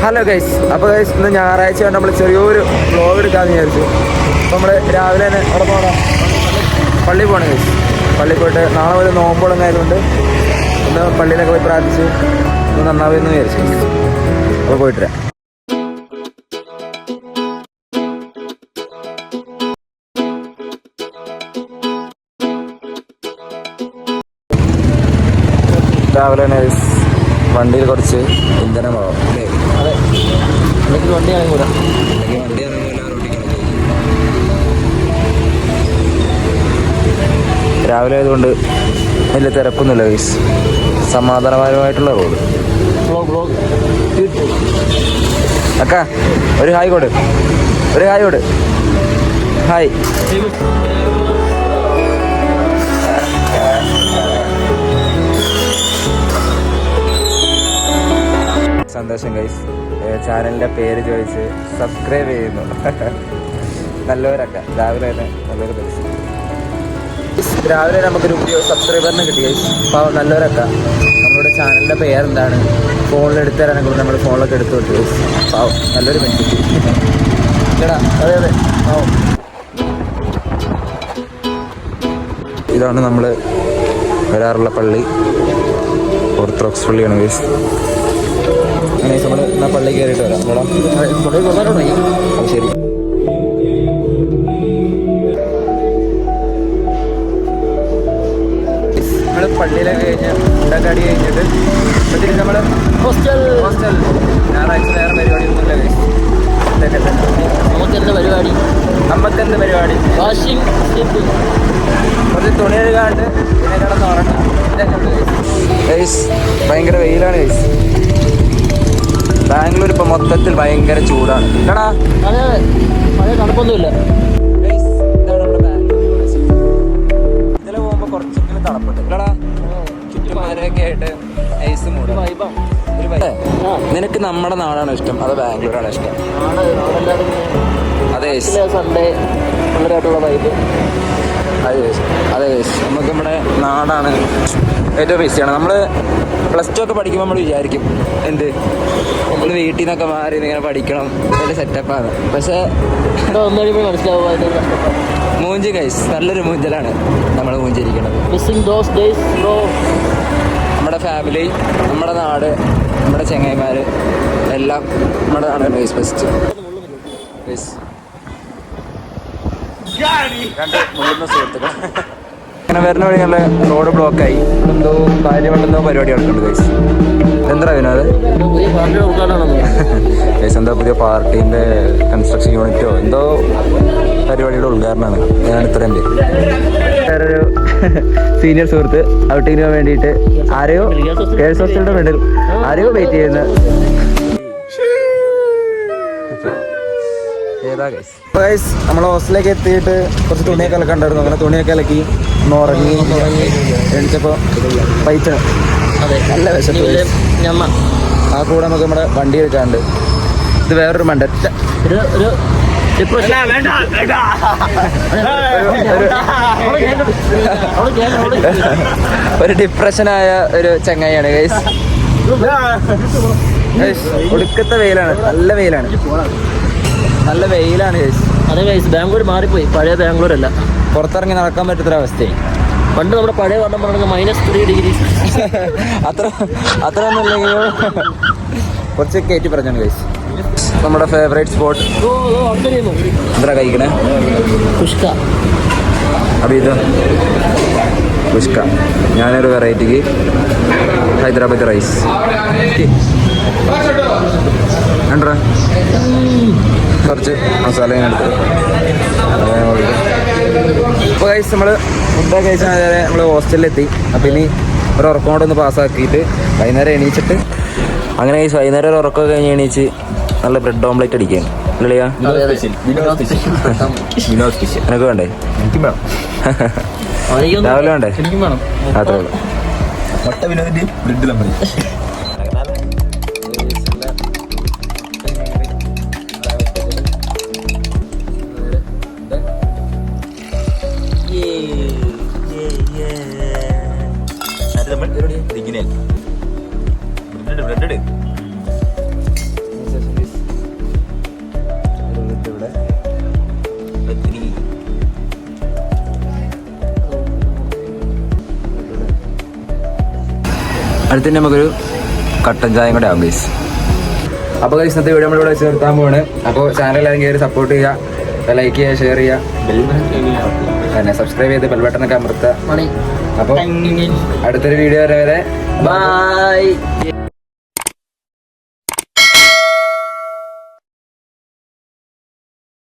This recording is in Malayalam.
ഹലോ ഗൈസ്, അപ്പോൾ ഗൈസ് ഇന്ന് ഞായറാഴ്ച നമ്മൾ ചെറിയൊരു വ്ലോഗ് എടുക്കാമെന്ന് വിചാരിച്ചു. അപ്പോൾ നമ്മൾ രാവിലെ തന്നെ അവിടെ പോകണം, പള്ളിയിൽ പോകണം ഗൈസ്. പള്ളിയിൽ പോയിട്ട് നാളെ ഒരു നോമ്പോളം ആയതുകൊണ്ട് ഒന്ന് പള്ളിയിലൊക്കെ പോയി പ്രാർത്ഥിച്ച് ഒന്ന് നന്നാവുമെന്ന് വിചാരിച്ചു. അപ്പോൾ പോയിട്ട് വരാം. രാവിലെ തന്നെ വണ്ടിയിൽ കുറച്ച് ഇന്ധനം ആവും അല്ലേ? അതെ, അല്ലെങ്കിൽ വണ്ടി ഇറങ്ങൂല, അല്ലെങ്കിൽ വണ്ടി ഇറങ്ങൂല. രാവിലെ ആയതുകൊണ്ട് വലിയ തിരക്കൊന്നുമില്ല ഗൈസ്, സമാധാനപരമായിട്ടുള്ള റോഡ്. അക്ക ഒരു ഹായ് കൊടു, ഒരു ഹായ് കൊടു. ഹായ്. സന്തോഷം ഗൈസ്, ചാനലിൻ്റെ പേര് ചോദിച്ച് സബ്സ്ക്രൈബ് ചെയ്യുന്നു. നല്ലവരൊക്കെ രാവിലെ തന്നെ നല്ലൊരു പൈസ. രാവിലെ നമുക്കൊരു പുതിയ സബ്സ്ക്രൈബറിനെ കിട്ടി ഗൈസ്. അപ്പോൾ നല്ലവരൊക്കെ നമ്മളുടെ ചാനലിൻ്റെ പേരെന്താണ് ഫോണിൽ എടുത്തു തരാനൊക്കെ നമ്മുടെ ഫോണിലൊക്കെ എടുത്തു കൊടുത്തു ഗൈസ്. പാവം, നല്ലൊരു ബെനിഫിറ്റ് ചേട്ടാ. അതെ അതെ, പാവം. ഇതാണ് നമ്മൾ വരാറുള്ള പള്ളി, ഓർത്തഡോക്സ് പള്ളിയാണ് ഗൈസ്. അങ്ങനെ നമ്മൾ എന്നാൽ പള്ളി കയറിയിട്ട് വരാം. അത് ശരി. നമ്മൾ പള്ളിയിലൊക്കെ കഴിഞ്ഞ് ഉണ്ടാക്കാടി കഴിഞ്ഞിട്ട് എന്നിട്ട് നമ്മൾ ഹോസ്റ്റൽ ഞായറാഴ്ച വേറെ പരിപാടിയൊന്നുമില്ല ഗൈസ്. ഇതൊക്കെ തന്നെ നമുക്കെന്ത് പരിപാടി, നമുക്കെന്ത് പരിപാടി, വാഷിംഗ് കുറച്ച് തുണി കഴുകാണ്ട് പിന്നെ കിടന്ന് ഉറങ്ങാം. ഇതൊക്കെ ഗൈസ്. ഭയങ്കര വെയിലാണ് ഗൈസ്. ബാംഗ്ലൂർ ഇപ്പം മൊത്തത്തിൽ ഭയങ്കര ചൂടാണ്. എടാ അതെ അതെ, മഴ തണുപ്പൊന്നുമില്ല. ഇതാണ് നമ്മുടെ ബാംഗ്ലൂർ. ഇതിൽ പോകുമ്പോൾ കുറച്ചെങ്കിലും തണുപ്പുണ്ട്. എടാ ചുറ്റുമാരൊക്കെ ആയിട്ട് ഐസ് മൂടും. നിനക്ക് നമ്മുടെ നാടാണ് ഇഷ്ടം അതോ ബാംഗ്ലൂരാണ് ഇഷ്ടം? അതെ സൺഡേ നല്ലതായിട്ടുള്ള വൈബ്. അതെ നമുക്ക് നമ്മുടെ നാടാണ് ഏറ്റവും ബെസ്റ്റാണ്. നമ്മൾ പ്ലസ് ടു ഒക്കെ പഠിക്കുമ്പോൾ നമ്മൾ വിചാരിക്കും എന്ത് നമ്മൾ വീട്ടിൽ നിന്നൊക്കെ മാറി ഇങ്ങനെ പഠിക്കണം, വലിയ സെറ്റപ്പാണ്. പക്ഷേ മനസ്സിലാവുക മൂഞ്ചി ഗൈസ്, നല്ലൊരു മൂഞ്ചലാണ് നമ്മൾ മൂഞ്ചിരിക്കുന്നത്. നമ്മുടെ ഫാമിലി, നമ്മുടെ നാട്, നമ്മുടെ ചങ്ങായിമാർ എല്ലാം നമ്മുടെ നാടാണ് ഗൈസ് ബെസ്റ്റ്. ഗൈസ് രണ്ട് മുഴുന്ന സുഹൃത്തുക്കൾ അങ്ങനെ വരുന്ന വഴിയുള്ള റോഡ് ബ്ലോക്കായി. എന്തോ കാര്യമുണ്ടെന്നോ പരിപാടി നടക്കുന്നുണ്ട് ഗൈസ്. എന്താ വിനോദ് ഗൈസ്? എന്തോ പുതിയ പാർട്ടീൻ്റെ കൺസ്ട്രക്ഷൻ യൂണിറ്റോ എന്തോ പരിപാടിയുടെ ഉദ്ഘാടനമാണ്. ഞാൻ ഇത്രയും വേറൊരു സീനിയർ സുഹൃത്ത് ഔട്ടിങ്ങിന് വേണ്ടിയിട്ട് ആരെയോ ഗേൾസ് ഹോസ്റ്റലിൻ്റെ ഫ്രണ്ടിൽ ആരെയോ വെയിറ്റ് ചെയ്യുന്നത്. ഗൈസ് നമ്മൾ ഹോസ്റ്റലിലേക്ക് എത്തിയിട്ട് കുറച്ച് തുണിയൊക്കെ അലക്കണ്ടായിരുന്നു. അങ്ങനെ തുണിയൊക്കെ അലക്കി ഒന്ന് ഉറങ്ങി എണിച്ചപ്പോൾ പൈച്ചാണ്. നല്ല വിശപ്പ്. ആ കൂടെ നമുക്ക് നമ്മുടെ വണ്ടി എടുക്കാണ്ട്. ഇത് വേറൊരു മണ്ടൻ ഒരു ഡിപ്രഷനായ ഒരു ചങ്ങായിയാണ് ഗൈസ്. ഒടുക്കത്തെ വെയിലാണ്, നല്ല വെയിലാണ്, നല്ല വെയിലാണ് ഗൈസ്. അതെ ഗൈസ്, ബാംഗ്ലൂർ മാറിപ്പോയി, പഴയ ബാംഗ്ലൂർ അല്ല. പുറത്തിറങ്ങി നടക്കാൻ പറ്റുന്നൊരവസ്ഥയായി. പണ്ട് നമ്മുടെ പഴയ വർണ്ണം പറഞ്ഞാൽ -3 ഡിഗ്രി. അത്ര ഒന്നും ഇല്ലെങ്കിലും കുറച്ച് കയറ്റി പറഞ്ഞാണ് ഗൈസ്. നമ്മുടെ ഫേവറേറ്റ് സ്പോട്ട് എന്താ കഴിക്കണേ? കുഷ്ക. അപ്പം ഇത് കുഷ്ക. ഞാനൊരു വെറൈറ്റിക്ക് ഹൈദരാബാദ് റൈസ് ഉണ്ടോ? കുറച്ച് മസാല എടുത്ത് ഇപ്പോൾ കഴിച്ച് നമ്മൾ ഫുഡൊക്കെ കഴിച്ചാൽ നമ്മൾ ഹോസ്റ്റലിലെത്തി. അപ്പോൾ ഇനി ഒരു ഉറക്കം കൊണ്ടൊന്ന് പാസ്സാക്കിയിട്ട് വൈകുന്നേരം എണീച്ചിട്ട് അങ്ങനെ കഴിച്ച് വൈകുന്നേരം ഒരു ഉറക്കമൊക്കെ കഴിഞ്ഞ് എണീച്ച് നല്ല ബ്രെഡ് ഓംലെറ്റ് അടിക്കുകയാണ്. ഇല്ലളിയാ എനക്ക് വേണ്ടേ? രാവിലെ വേണ്ടേ? അത്രേ ഉള്ളൂ. അടുത്ത് നമുക്കൊരു കട്ടൻ ചായം കൂടെ ആവും ഗൈസ്. അപ്പോൾ ഗൈസ് ഇന്നത്തെ വീഡിയോ നമ്മളിവിടെ വെച്ച് നിർത്താൻ പോവാണ്. അപ്പോൾ ചാനൽ എല്ലാവരും കയറി സപ്പോർട്ട് ചെയ്യുക, ലൈക്ക് ചെയ്യുക, ഷെയർ ചെയ്യുക, പിന്നെ സബ്സ്ക്രൈബ് ചെയ്ത് ബെൽ ബട്ടണൊക്കെ അമർത്തുക. അപ്പോൾ അടുത്തൊരു വീഡിയോ വരെ ബൈ.